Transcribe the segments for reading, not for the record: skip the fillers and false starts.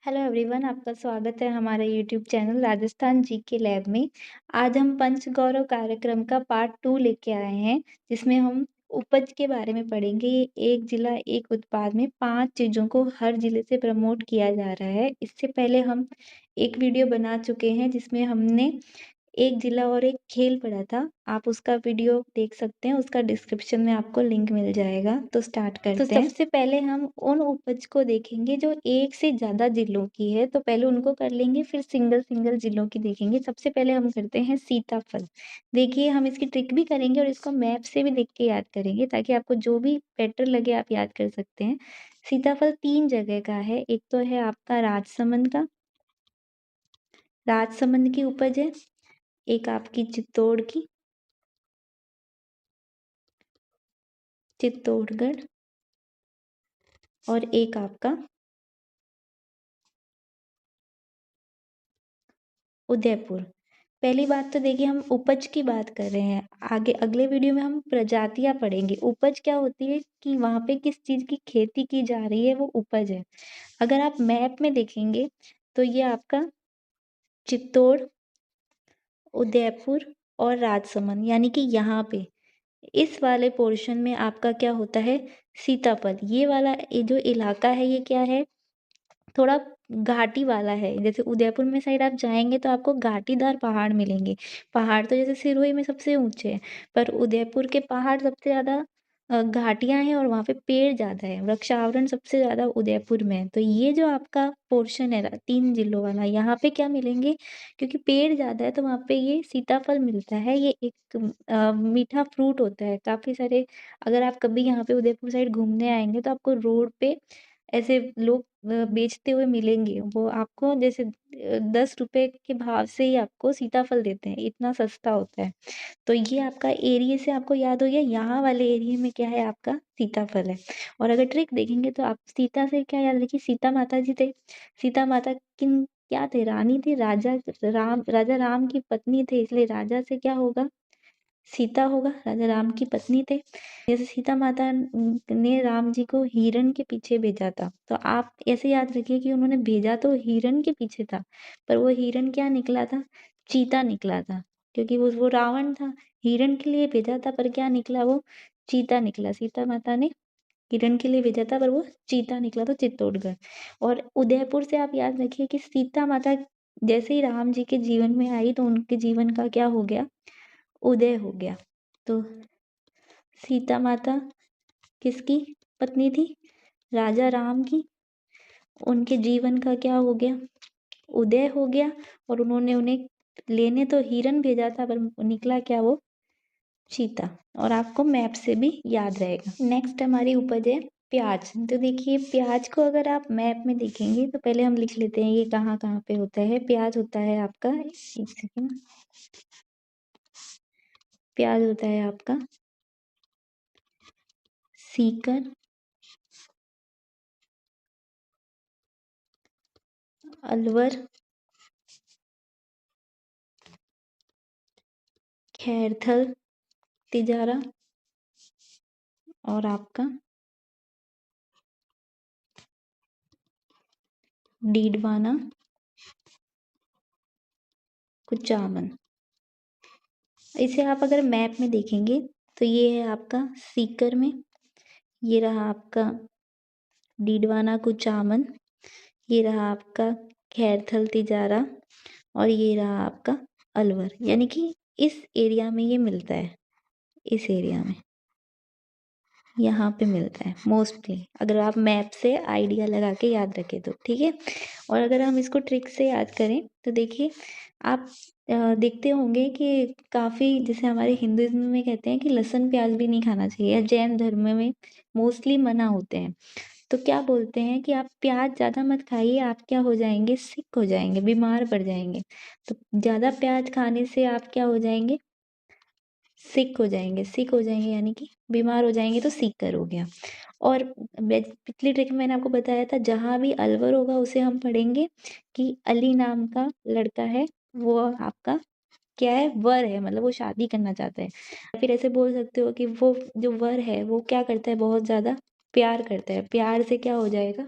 Hello everyone, आपका स्वागत है हमारे YouTube channel Rajasthan GK lab में। आज हम पंचगौरव कार्यक्रम का पार्ट 2 लेके आए हैं, जिसमें हम उपज के बारे में पढ़ेंगे। ये एक जिला एक उत्पाद में 5 चीज़ों को हर जिले से प्रमोट किया जा रहा है। इससे पहले हम एक वीडियो बना चुके हैं, जिसमें हमने एक जिला और एक खेल पढ़ा था। आप उसका वीडियो देख सकते हैं, उसका डिस्क्रिप्शन में आपको लिंक मिल जाएगा। तो स्टार्ट करते हैं। सबसे पहले हम उन उपज को देखेंगे जो एक से ज़्यादा जिलों की है, तो पहले उनको कर लेंगे, फिर सिंगल सिंगल जिलों की देखेंगे। सबसे पहले हम करते हैं सीताफल। देखिए, हम इसकी ट्रिक भी करेंगे और इसको मैप से भी देख के याद करेंगे, ताकि आपको जो भी बेटर लगे आप याद कर सकते हैं। सीताफल 3 जगह का है। एक तो है आपका राजसमंद की उपज है, एक आपकी चित्तौड़गढ़ और एक आपका उदयपुर। पहली बात तो देखिए, हम उपज की बात कर रहे हैं। आगे अगले वीडियो में हम प्रजातियां पढ़ेंगे। उपज क्या होती है कि वहां पे किस चीज की खेती की जा रही है, वो उपज है। अगर आप मैप में देखेंगे तो ये आपका चित्तौड़, उदयपुर और राजसमंद, यानी कि यहाँ पे इस वाले पोर्शन में आपका क्या होता है, सीताफल। ये जो इलाका है, ये क्या है, थोड़ा घाटी वाला है। जैसे उदयपुर में साइड आप जाएंगे तो आपको घाटीदार पहाड़ मिलेंगे। पहाड़ तो जैसे सिरोही में सबसे ऊंचे हैं, पर उदयपुर के पहाड़ सबसे ज्यादा घाटियां हैं और वहां पे पेड़ ज्यादा है। वृक्षावरण सबसे ज्यादा उदयपुर में है। तो ये जो आपका पोर्शन है 3 जिलों वाला, यहाँ पे क्या मिलेंगे, क्योंकि पेड़ ज्यादा है तो वहां पे ये सीताफल मिलता है। ये एक मीठा फ्रूट होता है। काफी सारे, अगर आप कभी यहाँ पे उदयपुर साइड घूमने आएंगे तो आपको रोड पे ऐसे लोग बेचते हुए मिलेंगे। वो आपको जैसे 10 रुपए के भाव से ही आपको सीताफल देते हैं, इतना सस्ता होता है। तो ये आपका एरिया से आपको याद हो गया, यहाँ वाले एरिया में क्या है, आपका सीताफल है। और अगर ट्रिक देखेंगे तो आप सीता से क्या याद रखिए, सीता माता जी थे। सीता माता किन क्या थे, रानी थी। राजा राम की पत्नी थे, इसलिए राजा से क्या होगा, सीता होगा। राजा राम की पत्नी थे। जैसे सीता माता ने राम जी को हिरण के पीछे भेजा था, तो आप ऐसे याद रखिए कि उन्होंने भेजा तो हिरण के पीछे था, पर वो हिरण क्या निकला था, चीता निकला था। क्योंकि वो रावण था, हिरण के लिए भेजा था, पर क्या निकला, वो चीता निकला। सीता माता ने हिरण के लिए भेजा था, पर वो चीता निकला, तो चित्तौड़गढ़। और उदयपुर से आप याद रखिए कि सीता माता जैसे ही राम जी के जीवन में आई, तो उनके जीवन का क्या हो गया, उदय हो गया। तो सीता माता किसकी पत्नी थी, राजा राम की। उनके जीवन का क्या हो गया, उदय हो गया। और उन्होंने उन्हें लेने तो हिरन भेजा था, पर निकला क्या, वो चीता। और आपको मैप से भी याद रहेगा। नेक्स्ट हमारी उपज है प्याज। तो देखिए, प्याज को अगर आप मैप में देखेंगे तो पहले हम लिख लेते हैं ये कहाँ कहाँ पे होता है। प्याज होता है आपका, एक सेकेंड, प्याज होता है आपका सीकर, अलवर, खैरथल, तिजारा और आपका डीडवाना, कुचामन। इसे आप अगर मैप में देखेंगे तो ये है आपका सीकर में, ये रहा आपका डीडवाना कुचामन, ये रहा आपका खैरथल तिजारा और ये रहा आपका अलवर। यानी कि इस एरिया में ये मिलता है, इस एरिया में यहाँ पे मिलता है मोस्टली, अगर आप मैप से आइडिया लगा के याद रखें तो, ठीक है। और अगर हम इसको ट्रिक से याद करें तो देखिए, आप देखते होंगे कि काफ़ी, जैसे हमारे हिंदुइज्म में कहते हैं कि लहसुन प्याज भी नहीं खाना चाहिए, या जैन धर्म में मोस्टली मना होते हैं। तो क्या बोलते हैं कि आप प्याज ज़्यादा मत खाइए, आप क्या हो जाएंगे, सिक हो जाएंगे, बीमार पड़ जाएंगे। तो ज़्यादा प्याज खाने से आप क्या हो जाएंगे, सिक हो जाएंगे। सिक हो जाएंगे यानी कि बीमार हो जाएंगे, तो सीकर हो गया। और पिछली ट्रिक में मैंने आपको बताया था, जहां भी अलवर होगा उसे हम पढ़ेंगे कि अली नाम का लड़का है, वो आपका क्या है, वर है, मतलब वो शादी करना चाहता है। फिर ऐसे बोल सकते हो कि वो जो वर है वो क्या करता है, बहुत ज्यादा प्यार करता है। प्यार से क्या हो जाएगा,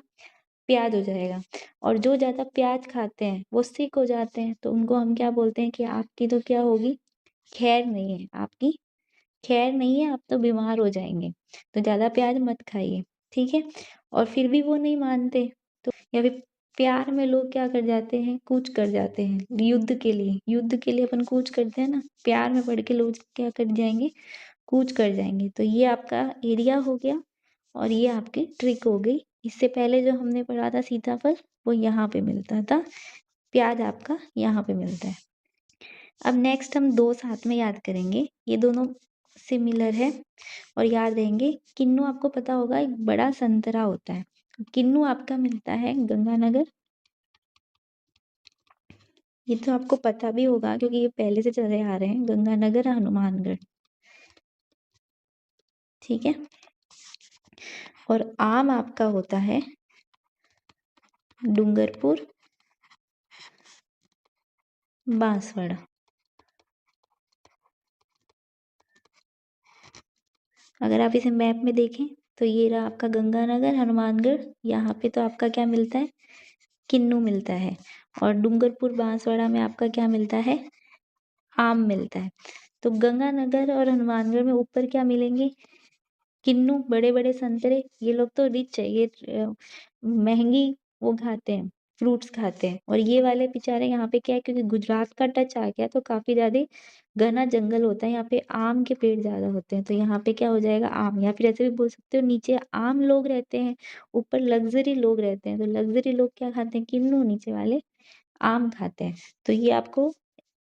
प्याज हो जाएगा। और जो ज़्यादा प्याज खाते हैं वो सिक हो जाते हैं, तो उनको हम क्या बोलते हैं कि आपकी तो क्या होगी, खैर नहीं है, आपकी खैर नहीं है, आप तो बीमार हो जाएँगे, तो ज़्यादा प्याज मत खाइए, ठीक है? और फिर भी वो नहीं मानते, तो या फिर प्यार में लोग क्या कर जाते हैं, कूच कर जाते हैं युद्ध के लिए अपन कूच करते हैं ना, प्यार में पड़ के लोग क्या कर जाएँगे, कूच कर जाएँगे। तो ये आपका एरिया हो गया और ये आपकी ट्रिक हो गई। इससे पहले जो हमने पढ़ा था सीताफल, वो यहाँ पे मिलता था, प्याज आपका यहाँ पे मिलता है। अब नेक्स्ट हम 2 साथ में याद करेंगे, ये दोनों सिमिलर है और याद रहेंगे। किन्नू आपको पता होगा एक बड़ा संतरा होता है, किन्नू आपका मिलता है गंगानगर। ये तो आपको पता भी होगा क्योंकि ये पहले से चले आ रहे हैं, गंगानगर हनुमानगढ़, ठीक है। और आम आपका होता है डूंगरपुर बांसवाड़ा। अगर आप इसे मैप में देखें तो ये रहा आपका गंगानगर हनुमानगढ़, यहाँ पे तो आपका क्या मिलता है, किन्नू मिलता है। और डूंगरपुर बांसवाड़ा में आपका क्या मिलता है, आम मिलता है। तो गंगानगर और हनुमानगढ़ में ऊपर क्या मिलेंगे, किन्नू, बड़े बड़े संतरे। ये लोग तो रिच है, ये महंगी वो खाते हैं, फ्रूट्स खाते हैं। और ये वाले बेचारे यहाँ पे क्या है, क्योंकि गुजरात का टच आ गया तो काफी ज्यादा घना जंगल होता है, यहाँ पे आम के पेड़ ज्यादा होते हैं, तो यहाँ पे क्या हो जाएगा, आम। या फिर ऐसे भी बोल सकते हो, नीचे आम लोग रहते हैं, ऊपर लग्जरी लोग रहते हैं। तो लग्जरी लोग क्या खाते हैं, किन्नू, नीचे वाले आम खाते हैं। तो ये आपको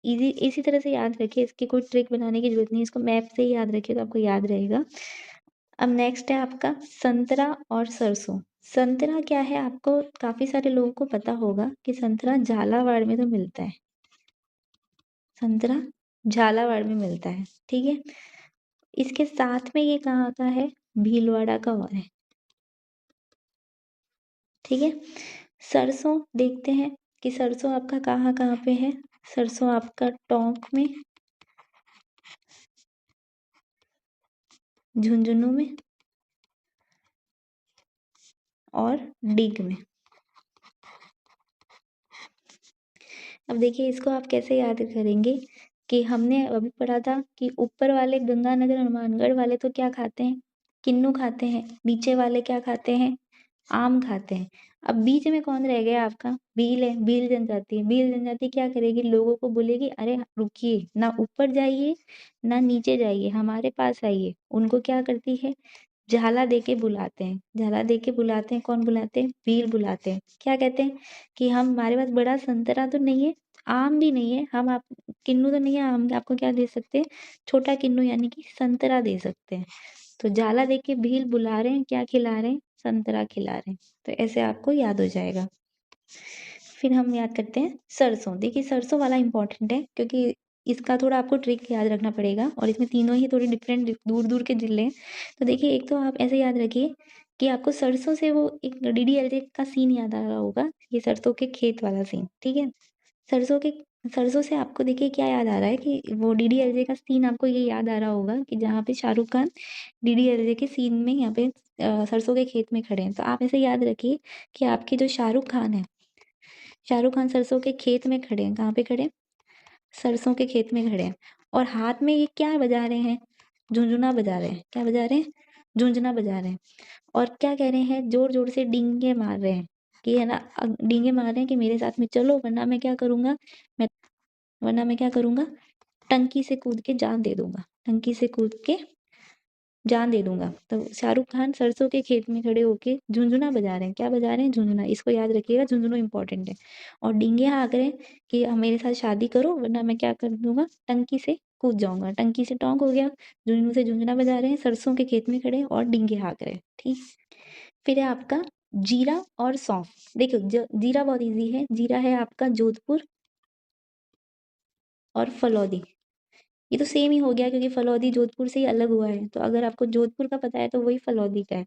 इजी इसी तरह से याद रखिए, इसकी कोई ट्रिक बनाने की जरूरत नहीं है, इसको मैप से ही याद रखिए तो आपको याद रहेगा। अब नेक्स्ट है आपका संतरा और सरसों। संतरा क्या है, आपको काफी सारे लोगों को पता होगा कि संतरा झालावाड़ में तो मिलता है, संतरा झालावाड़ में मिलता है, ठीक है। इसके साथ में ये कहाँ का है, भीलवाड़ा का और है, ठीक है। सरसों देखते हैं कि सरसों आपका कहाँ कहाँ पे है। सरसों आपका टोंक में, झुंझुनू में और डीग में। अब देखिए इसको आप कैसे याद करेंगे कि हमने अभी पढ़ा था कि ऊपर वाले गंगानगर हनुमानगढ़ वाले तो क्या खाते हैं, किन्नू खाते हैं, नीचे वाले क्या खाते हैं, आम खाते हैं। अब बीच में कौन रह गया आपका, भील है, भील जनजाति है। भील जनजाति क्या करेगी, लोगों को बोलेगी अरे रुकिए, ना ऊपर जाइए ना नीचे जाइए, हमारे पास आइए। उनको क्या करती है, झाला दे के बुलाते हैं, झाला दे के बुलाते हैं। कौन बुलाते हैं, भील बुलाते हैं। क्या कहते हैं कि हम, हमारे पास बड़ा संतरा तो नहीं है, आम भी नहीं है, हम आप किन्नू तो नहीं है, हम आपको क्या दे सकते हैं, छोटा किन्नू यानी कि संतरा दे सकते हैं। तो झाला दे के भील बुला रहे हैं, क्या खिला रहे हैं, संतरा खिला रहे हैं। तो ऐसे आपको याद हो जाएगा। फिर हम याद करते हैं सरसों। देखिए सरसों वाला इंपॉर्टेंट है क्योंकि इसका थोड़ा आपको ट्रिक याद रखना पड़ेगा और इसमें तीनों ही थोड़ी डिफरेंट दूर दूर के जिले हैं। तो देखिए एक तो आप ऐसे याद रखिए कि आपको सरसों से वो एक डीडीएलजे का सीन याद आ रहा होगा, ये सरसों के खेत वाला सीन, ठीक है। सरसों के सरसों से आपको देखिए क्या याद आ रहा है कि वो डीडीएलजे का सीन आपको ये याद आ रहा होगा कि जहाँ पे शाहरुख खान डीडीएलजे के सीन में यहाँ पे सरसों के खेत में खड़े हैं। तो आप ऐसे याद रखिए कि आपके जो शाहरुख खान है, शाहरुख खान सरसों के खेत में खड़े हैं। कहाँ पे खड़े हैं, सरसों के खेत में खड़े हैं। और हाथ में ये क्या बजा रहे हैं, झुंझुना बजा रहे हैं। क्या बजा रहे हैं, झुंझुना बजा रहे हैं। और क्या कह रहे हैं, जोर जोर से डींगे मार रहे हैं कि है ना, डींगे मार रहे हैं कि मेरे साथ में चलो वरना मैं क्या करूंगा, मैं वरना मैं क्या करूंगा, टंकी से कूद के जान दे दूंगा, टंकी से कूद के जान दे दूंगा। तो शाहरुख खान सरसों के खेत में खड़े होके झुंझुना बजा रहे हैं। क्या बजा रहे हैं, झुंझुना। इसको याद रखिएगा, झुंझुनू इंपॉर्टेंट है। और डींगे हाँक रहे हैं कि "अब मेरे साथ शादी करो वरना मैं क्या कर दूंगा, टंकी से कूद जाऊंगा"। टंकी से टोंक हो गया, झुंझुनू से झुंझुना बजा रहे हैं, सरसों के खेत में खड़े हैं और डींगे हाँक रहे हैं, ठीक। फिर है आपका जीरा और सौंफ। देखो जीरा बहुत इजी है, जीरा है आपका जोधपुर और फलौदी। ये तो सेम ही हो गया क्योंकि फलौदी जोधपुर से ही अलग हुआ है, तो अगर आपको जोधपुर का पता है तो वही फलौदी का है,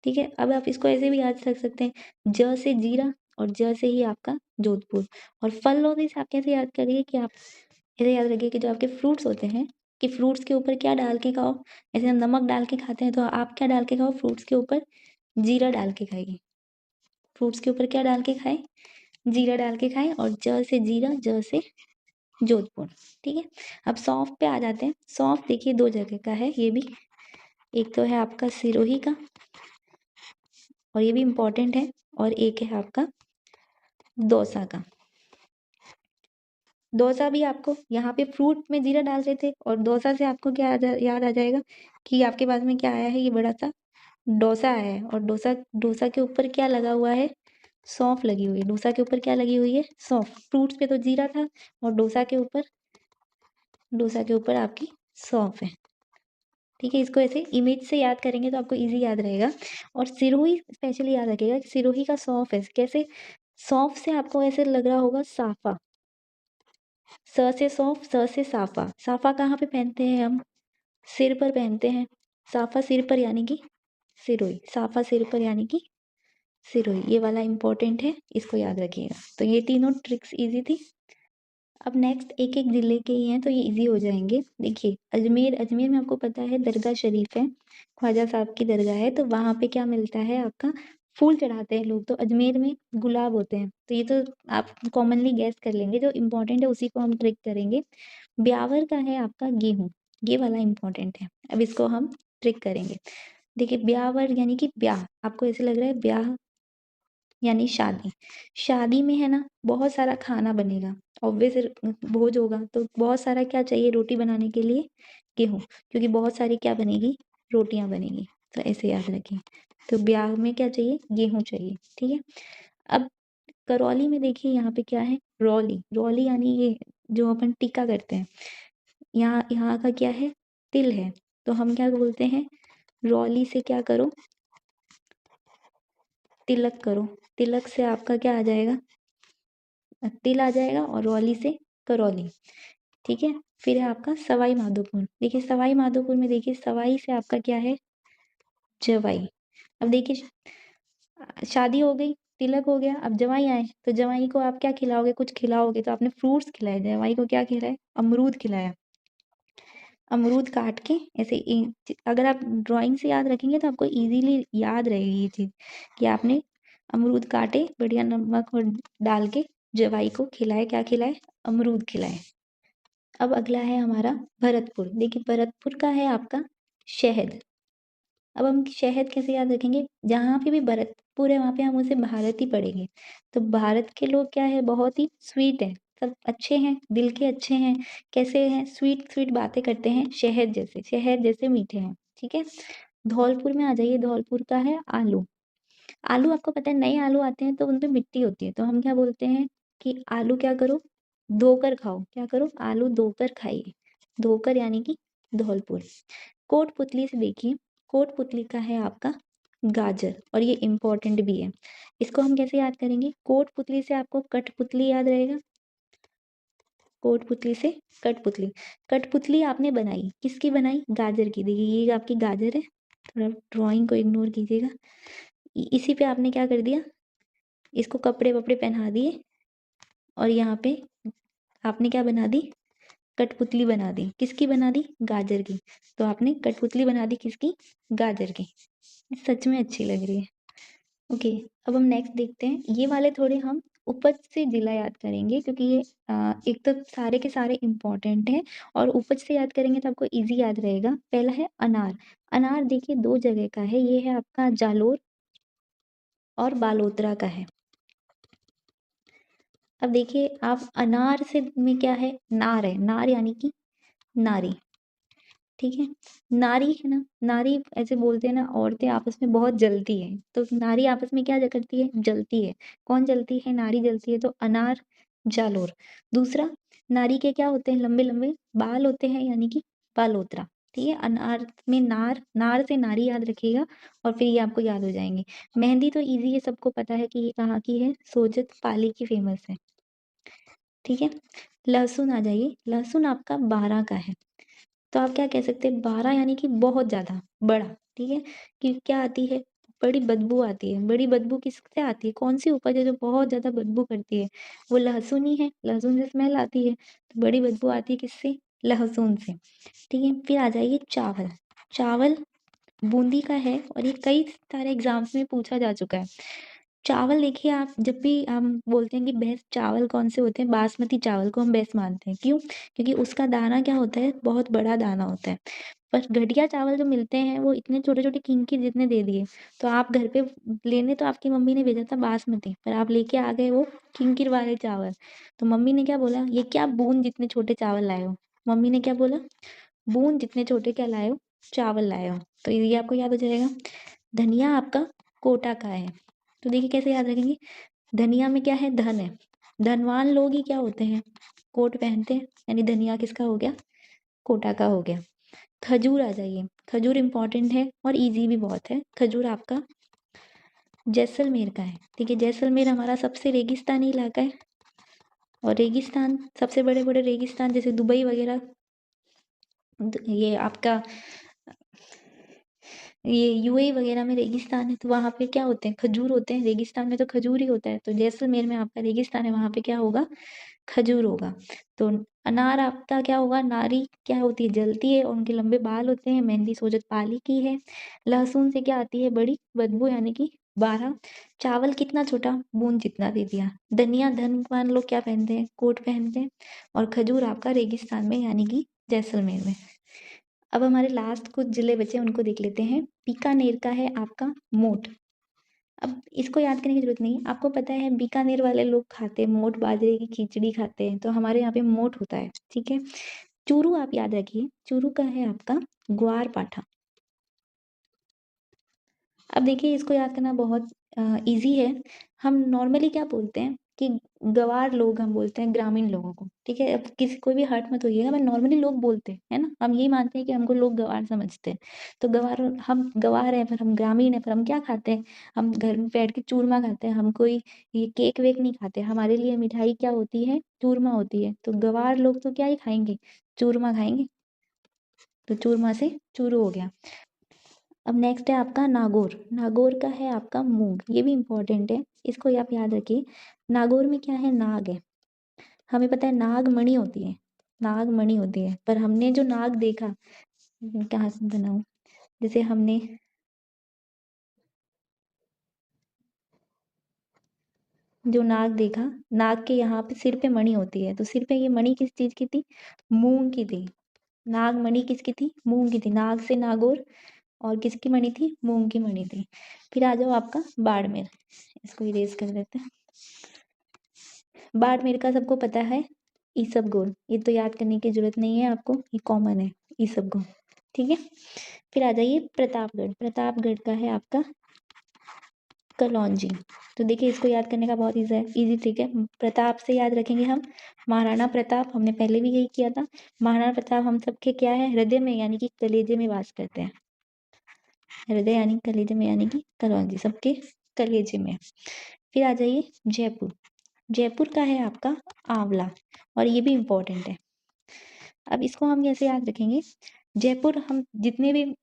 ठीक है। अब आप इसको ऐसे भी याद रख सकते हैं, ज से जीरा और ज से ही आपका जोधपुर। और फलौदी से आप कैसे याद करिए कि आप ऐसे याद रखिए कि जो आपके फ्रूट्स होते हैं, कि फ्रूट्स के ऊपर क्या डाल के खाओ, ऐसे हम नमक डाल के खाते हैं तो आप क्या डाल के खाओ फ्रूट्स के ऊपर, जीरा डाल के खाइए। फ्रूट्स के ऊपर क्या डाल के खाएं? जीरा डाल के खाएं। और ज से जीरा, ज से जोधपुर। ठीक है, अब सौंफ पे आ जाते हैं। सौंफ देखिए 2 जगह का है ये भी। एक तो है आपका सिरोही का, और ये भी इम्पोर्टेंट है, और एक है आपका दौसा का। डोसा भी आपको यहाँ पे फ्रूट में जीरा डाल रहे थे, और डोसा से आपको क्या याद आ जाएगा कि आपके पास में क्या आया है, ये बड़ा सा डोसा आया है। और डोसा डोसा के ऊपर क्या लगा हुआ है? सौंफ लगी हुई है। डोसा के ऊपर क्या लगी हुई है? सौंफ। फ्रूट्स पे तो जीरा था, और डोसा के ऊपर आपकी सौंफ है। ठीक है, इसको ऐसे इमेज से याद करेंगे तो आपको इजी याद रहेगा। और सिरोही स्पेशली याद रखिएगा कि सिरोही का सौंफ है। कैसे? सौंफ से आपको ऐसे लग रहा होगा साफा। स से सौंफ, स से साफा। साफा कहाँ पे पहनते हैं हम? सिर पर पहनते हैं। साफा सिर पर यानी कि सिरोही। साफा सिर पर यानी कि सिरोही। ये वाला इंपॉर्टेंट है, इसको याद रखिएगा। तो ये तीनों ट्रिक्स इजी थी। अब नेक्स्ट एक एक जिले के ही हैं तो ये इजी हो जाएंगे। देखिए अजमेर, अजमेर में आपको पता है दरगाह शरीफ है, ख्वाजा साहब की दरगाह है। तो वहाँ पे क्या मिलता है आपका? फूल चढ़ाते हैं लोग। तो अजमेर में गुलाब होते हैं। तो ये तो आप कॉमनली गैस कर लेंगे, जो इम्पोर्टेंट है उसी को हम ट्रिक करेंगे। ब्यावर का है आपका गेहूं। ये वाला इम्पोर्टेंट है, अब इसको हम ट्रिक करेंगे। देखिए ब्यावर यानी कि ब्याह, आपको ऐसे लग रहा है ब्याह यानी शादी। शादी में है ना बहुत सारा खाना बनेगा, ऑब्वियस भोज होगा, तो बहुत सारा क्या चाहिए रोटी बनाने के लिए? गेहूं। क्योंकि बहुत सारी क्या बनेगी? रोटियां बनेगी। तो ऐसे याद रखिए। तो ब्याह में क्या चाहिए? गेहूं चाहिए। ठीक है, अब करौली में देखिए यहाँ पे क्या है? रौली। रौली यानी ये जो अपन टीका करते हैं, यहाँ यहाँ का क्या है? तिल है। तो हम क्या बोलते हैं? रौली से क्या करो? तिलक करो। तिलक से आपका क्या आ जाएगा? तिल आ जाएगा, और रौली से करौली। ठीक है, फिर है आपका सवाई माधोपुर। देखिए सवाई माधोपुर में देखिए सवाई से आपका क्या है? जवाई। अब देखिए शादी हो गई, तिलक हो गया, अब जवाई आए, तो जवाई को आप क्या खिलाओगे? कुछ खिलाओगे, तो आपने फ्रूट्स खिलाए। जवाई को क्या खिलाए? अमरूद खिलाया। अमरूद काट के ऐसे अगर आप ड्राइंग से याद रखेंगे तो आपको इजीली याद रहेगी ये चीज, कि आपने अमरूद काटे, बढ़िया नमक और डाल के जवाई को खिलाए। क्या खिलाए? अमरूद खिलाए। अब अगला है हमारा भरतपुर। देखिए भरतपुर का है आपका शहद। अब हम शहद कैसे याद रखेंगे? जहाँ पे भी भरतपुर है वहाँ पे हम उसे भारत ही पढ़ेंगे। तो भारत के लोग क्या है? बहुत ही स्वीट है, सब अच्छे हैं, दिल के अच्छे हैं। कैसे हैं? स्वीट स्वीट बातें करते हैं, शहद जैसे, शहद जैसे मीठे हैं। ठीक है, धौलपुर में आ जाइए। धौलपुर का है आलू। आलू आपको पता है नए आलू आते हैं तो उनपे मिट्टी होती है, तो हम क्या बोलते हैं कि आलू क्या करो? धोकर खाओ। क्या करो? आलू धोकर खाइए। धोकर यानी कि धौलपुर। कोटपुतली से देखिए, कोटपुतली का है आपका गाजर, और ये इम्पोर्टेंट भी है। इसको हम कैसे याद करेंगे? कोटपुतली से आपको कठपुतली याद रहेगा। कोटपुतली से कठपुतली। कठपुतली आपने बनाई, किसकी बनाई? गाजर की। देखिए ये आपकी गाजर है, थोड़ा ड्राइंग को इग्नोर कीजिएगा। इसी पे आपने क्या कर दिया? इसको कपड़े वपड़े पहना दिए, और यहाँ पे आपने क्या बना दी? कठपुतली बना दी। किसकी बना दी? गाजर की। तो आपने कठपुतली बना दी किसकी? गाजर की। सच में अच्छी लग रही है। ओके, अब हम नेक्स्ट देखते हैं। ये वाले थोड़े हम उपज से जिला याद करेंगे, क्योंकि ये एक तो सारे के सारे इम्पोर्टेंट हैं, और उपज से याद करेंगे तो आपको इजी याद रहेगा। पहला है अनार। अनार देखिए 2 जगह का है, ये है आपका जालोर और बालोतरा का है। अब देखिए आप अनार से में क्या है? नार है। नार यानी कि नारी। ठीक है, नारी है ना, नारी ऐसे बोलते हैं ना, औरतें आपस में बहुत जलती है, तो नारी आपस में क्या करती है? जलती है। कौन जलती है? नारी जलती है। तो अनार, जालोर। दूसरा, नारी के क्या होते हैं? लंबे लंबे बाल होते हैं, यानी कि बालोतरा। ठीक है, अनार में नार, नार से नारी याद रखिएगा, और फिर ये आपको याद हो जाएंगे। मेहंदी तो इजी है, सबको पता है कि ये कहाँ की है? सोजत पाली की फेमस है। ठीक है, लहसुन आ जाइए। लहसुन आपका 12 का है। तो आप क्या कह सकते हैं? 12 यानी कि बहुत ज्यादा बड़ा। ठीक है, कि क्या आती है? बड़ी बदबू आती है। बड़ी बदबू किससे आती है? कौन सी उपज है जो बहुत ज्यादा बदबू करती है? वो लहसुन ही है। लहसुन से स्मेल आती है, तो बड़ी बदबू आती है किससे? लहसुन से। ठीक है, फिर आ जाइए चावल। चावल बूंदी का है, और ये कई सारे एग्जाम्स में पूछा जा चुका है। चावल देखिए, आप जब भी हम बोलते हैं कि बेस्ट चावल कौन से होते हैं, बासमती चावल को हम बेस्ट मानते हैं। क्यों? क्योंकि उसका दाना क्या होता है, बहुत बड़ा दाना होता है। पर घटिया चावल जो मिलते हैं वो इतने छोटे-छोटे किंकी जितने दे दिए। तो आप घर पे लेने तो आपकी मम्मी ने भेजा था बासमती, पर आप लेके आ गए वो किंकिर वाले चावल। तो मम्मी ने क्या बोला, "ये क्या बूंद जितने छोटे चावल लाए हो?" मम्मी ने क्या बोला? "बूंद जितने छोटे क्या लाए हो? चावल लाए हो।" तो ये आपको याद हो जाएगा। धनिया आपका कोटा का है। तो देखिए कैसे याद रखेंगे? धनिया में क्या है? धन है। धनवान लोग ही क्या होते हैं? कोट पहनते हैं। यानी धनिया किसका हो गया? कोटा का हो गया। खजूर आ जाइए। खजूर इम्पोर्टेंट है और इजी भी बहुत है। खजूर आपका जैसलमेर का है। ठीक है, जैसलमेर हमारा सबसे रेगिस्तानी इलाका है। और रेगिस्तान, सबसे बड़े बड़े रेगिस्तान जैसे दुबई वगैरह, ये आपका ये यूएई वगैरह में रेगिस्तान है, तो वहाँ पे क्या होते हैं? खजूर होते हैं। रेगिस्तान में तो खजूर ही होता है। तो जैसलमेर में आपका रेगिस्तान है, वहाँ पे क्या होगा? खजूर होगा। तो अनार आपका क्या होगा? नारी क्या होती है? जलती है और उनके लंबे बाल होते हैं। मेहंदी सोजत पाली की है। लहसुन से क्या आती है? बड़ी बदबू, यानी कि 12। चावल कितना छोटा? बूंद जितना दे दिया। धनिया, धनवान लोग क्या पहनते हैं? कोट पहनते हैं। और खजूर आपका रेगिस्तान में, यानी कि जैसलमेर में। अब हमारे लास्ट कुछ जिले बचे, उनको देख लेते हैं। बीकानेर का है आपका मोठ। अब इसको याद करने की जरूरत नहीं है, आपको पता है बीकानेर वाले लोग खाते हैं मोठ, बाजरे की खिचड़ी खाते हैं, तो हमारे यहाँ पे मोठ होता है। ठीक है। चूरू आप याद रखिए, चूरू का है आपका ग्वार पाठा। अब देखिए इसको याद करना बहुत इजी है। हम नॉर्मली क्या बोलते हैं कि गँवार लोग हम बोलते हैं ग्रामीण लोगों को, ठीक है? अब किसी कोई भी हर्ट मत होइएगा, बट नॉर्मली लोग बोलते हैं, है ना? हम यही मानते हैं कि हमको लोग गँवार समझते हैं। तो गँवार, हम गँवार हैं पर हम ग्रामीण हैं, पर हम क्या खाते हैं? हम घर में बैठ के चूरमा खाते हैं, हम कोई ये केक-वेक नहीं खाते। हमारे लिए मिठाई क्या होती है? चूरमा होती है। तो गँवार लोग तो क्या ही खाएँगे? चूरमा खाएँगे। तो चूरमा से चूरू हो गया। अब नेक्स्ट है आपका नागौर। नागौर का है आपका मूंग। ये भी इम्पोर्टेंट है, इसको आप याद रखिए। नागौर में क्या है? नाग है। हमें पता है नाग मणि होती है, नाग मणि होती है, पर हमने जो नाग देखा, कहाँ से बनाऊं? जैसे हमने जो नाग देखा, नाग के यहाँ पे सिर पे मणि होती है, तो सिर पे ये मणि किस चीज की थी? मूंग की थी। नाग मणि किसकी थी? मूंग की थी। नाग से नागौर, और किसकी मणि थी? मूंग की मणि थी। फिर आ जाओ आपका बाड़मेर। इसको इरेज कर देते हैं। बाड़मेर का सबको पता है, ईसबगोल। ये तो याद करने की जरूरत नहीं है आपको, ये कॉमन है, ईसबगोल। ठीक है। फिर आ जाइए प्रतापगढ़। प्रतापगढ़ का है आपका कलौंजी। तो देखिए इसको याद करने का बहुत इजी है, इजी ट्रिक है। प्रताप से याद रखेंगे हम महाराणा प्रताप, हमने पहले भी यही किया था। महाराणा प्रताप हम सबके क्या है? हृदय में, यानी कि कलेजे में वास करते हैं। हृदय यानी कलेजे में, यानी कि कलौंजी सबके कलेजे में। फिर आ जाइए जयपुर। जयपुर का है आपका आंवला, और ये भी इम्पोर्टेंट है। अब इसको हम कैसे याद रखेंगे? जयपुर, हम जितने भी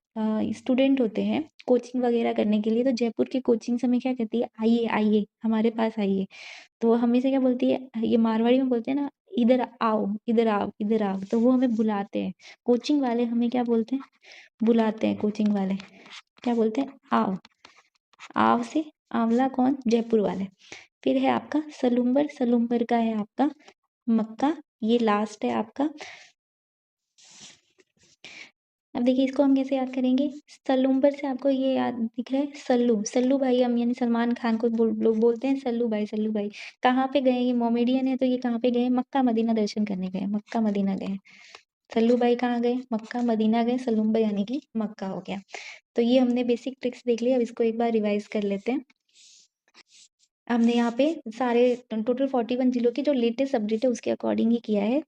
स्टूडेंट होते हैं कोचिंग वगैरह करने के लिए, तो जयपुर की कोचिंग हमें क्या कहती है? आइए आइए हमारे पास आइए। तो वो हमेशा क्या बोलती है? ये मारवाड़ी में बोलते हैं ना, इधर आओ इधर आओ इधर आओ, तो वो हमें बुलाते हैं। कोचिंग वाले हमें क्या बोलते हैं? बुलाते हैं। कोचिंग वाले क्या बोलते हैं? आओ। आव से आंवला कौन? जयपुर वाले। फिर है आपका सलूम्बर। सलूम्बर का है आपका मक्का। ये लास्ट है आपका। अब देखिए इसको हम कैसे याद करेंगे? सलूम्बर से आपको ये याद दिख रहा है, सल्लू। सल्लू भाई, हम यानी सलमान खान को लोग बोलते हैं सल्लू भाई, सल्लू भाई। कहाँ पे गए? ये मोमेडियन है, तो ये कहाँ पे गए? मक्का मदीना दर्शन करने गए, मक्का मदीना गए। सल्लू भाई कहाँ गए? मक्का मदीना गए। सलूम्बर यानी कि मक्का हो गया। तो ये हमने बेसिक ट्रिक्स देख ली। अब इसको एक बार रिवाइज कर लेते हैं। हमने यहाँ पे सारे टोटल 41 जिलों के जो लेटेस्ट अपडेट है उसके अकॉर्डिंग ही किया है।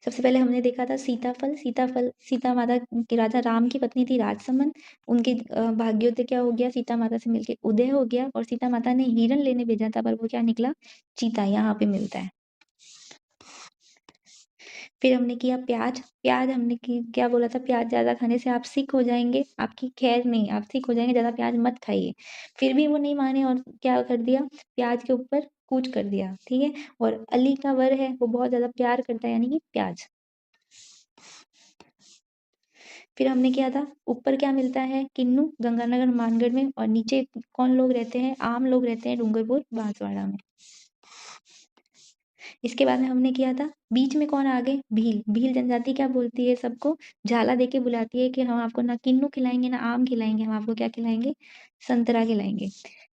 सबसे पहले हमने देखा था सीताफल। सीताफल, सीता माता के राजा राम की पत्नी थी राजसमंद। उनके भाग्योदय क्या हो गया? सीता माता से मिलके उदय हो गया, और सीता माता ने हिरण लेने भेजा था, पर वो क्या निकला? चीता। यहाँ पे मिलता है। फिर हमने किया प्याज। प्याज हमने क्या बोला था? प्याज ज्यादा खाने से आप सिक हो जाएंगे, आपकी खैर नहीं, आप सिक हो जाएंगे, ज्यादा प्याज मत खाइए। फिर भी वो नहीं माने, और क्या कर दिया? प्याज के ऊपर कूच कर दिया। ठीक है। और अली का वर है, वो बहुत ज्यादा प्यार करता है, यानी कि प्याज। फिर हमने किया था ऊपर क्या मिलता है किन्नू गंगानगर मानगढ़ में, और नीचे कौन लोग रहते हैं, आम लोग रहते हैं डूंगरपुर बांसवाड़ा में। इसके बाद में हमने किया था बीच में कौन आ गए, भील। भील जनजाति क्या बोलती है सबको, झाला दे के बुलाती है कि हम आपको ना किन्नू खिलाएंगे ना आम खिलाएंगे, हम आपको क्या खिलाएंगे, संतरा खिलाएंगे।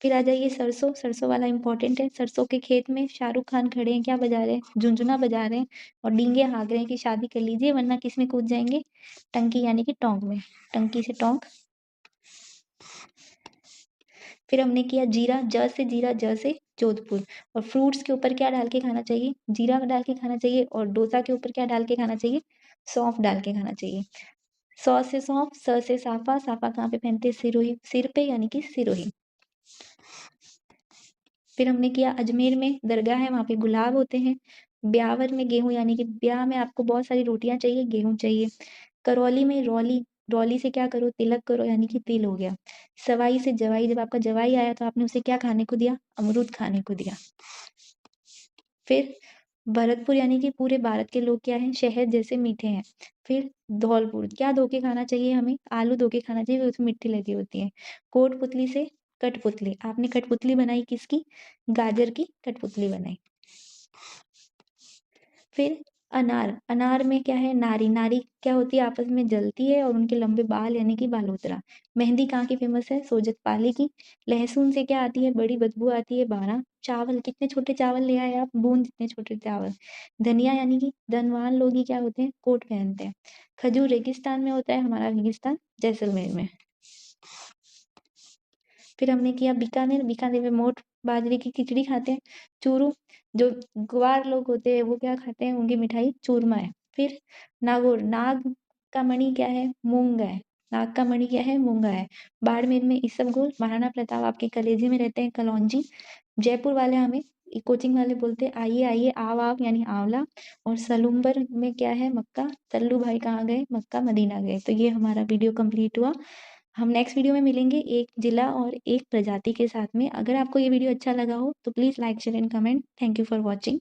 फिर आ जाइए सरसों, सरसों वाला इंपॉर्टेंट है। सरसों के खेत में शाहरुख खान खड़े हैं, क्या बजा रहे हैं, झुंझुना बजा रहे हैं और डींगे हाँक रहे हैं कि शादी कर लीजिए वरना किस में कूद जाएंगे, टंकी यानी कि टोंक में, टंकी से टोंक। फिर हमने किया जीरा, ज से जीरा, ज से जोधपुर। और फ्रूट्स के ऊपर क्या डाल के खाना चाहिए, जीरा डाल के खाना चाहिए। और डोसा के ऊपर क्या डाल के खाना चाहिए, सौंफ डाल के खाना चाहिए। सौ से सौंफ, स से साफा, साफा कहाँ पे पहनते हैं, सिरोही, सिर पे यानी कि सिरोही। फिर हमने किया अजमेर में दरगाह है, वहाँ पे गुलाब होते हैं। ब्यावर में गेहूं, यानी कि ब्याह में आपको बहुत सारी रोटियां चाहिए, गेहूं चाहिए। करौली में रौली, रौली से क्या करो, तिलक करो यानी कि तिल हो गया। सवाई से जवाई, जब आपका जवाई आया तो आपने उसे क्या खाने को दिया, अमरूद खाने को दिया। फिर भरतपुर यानी कि पूरे भारत के लोग क्या हैं, शहद जैसे मीठे हैं। फिर धौलपुर, क्या धो के खाना चाहिए हमें, आलू धो के खाना चाहिए, उसमें मिट्टी लगी होती है। कोटपुतली से कठपुतली, आपने कठपुतली बनाई किसकी, गाजर की कठपुतली बनाई। फिर अनार, अनार में क्या है, नारी, नारी क्या होती है, आपस में जलती है और उनके लंबे बाल यानी कि बालोतरा। मेहंदी कहाँ की फेमस है, सोजत पाली की। लहसुन से क्या आती है, बड़ी बदबू आती है, 12। चावल, कितने छोटे चावल ले आए आप, बूंद जितने छोटे चावल। धनिया यानी कि धनवान लोग ही क्या होते हैं, कोट पहनते हैं। खजूर रेगिस्तान में होता है, हमारा रेगिस्तान जैसलमेर में। फिर हमने किया बीकानेर, बीकानेर में मोठ बाजरे की खिचड़ी खाते हैं। चूरू, जो ग्वार लोग होते हैं वो क्या खाते हैं, उनकी मिठाई चूरमा है। फिर नागौर, नाग का मणि क्या है, मूंगा है। नाग का मणि क्या है, मूंगा है। बाड़मेर में ईसबगोल, महाराणा प्रताप आपके कलेजे में रहते हैं, कलौंजी। जयपुर वाले हमें कोचिंग वाले बोलते हैं आइए आइए, आव आव यानी आंवला। और सलूम्बर में क्या है, मक्का। तल्लू भाई कहाँ गए, मक्का मदीना गए। तो ये हमारा वीडियो कंप्लीट हुआ। हम नेक्स्ट वीडियो में मिलेंगे एक जिला और एक प्रजाति के साथ में। अगर आपको ये वीडियो अच्छा लगा हो तो please like share and comment. Thank you for watching.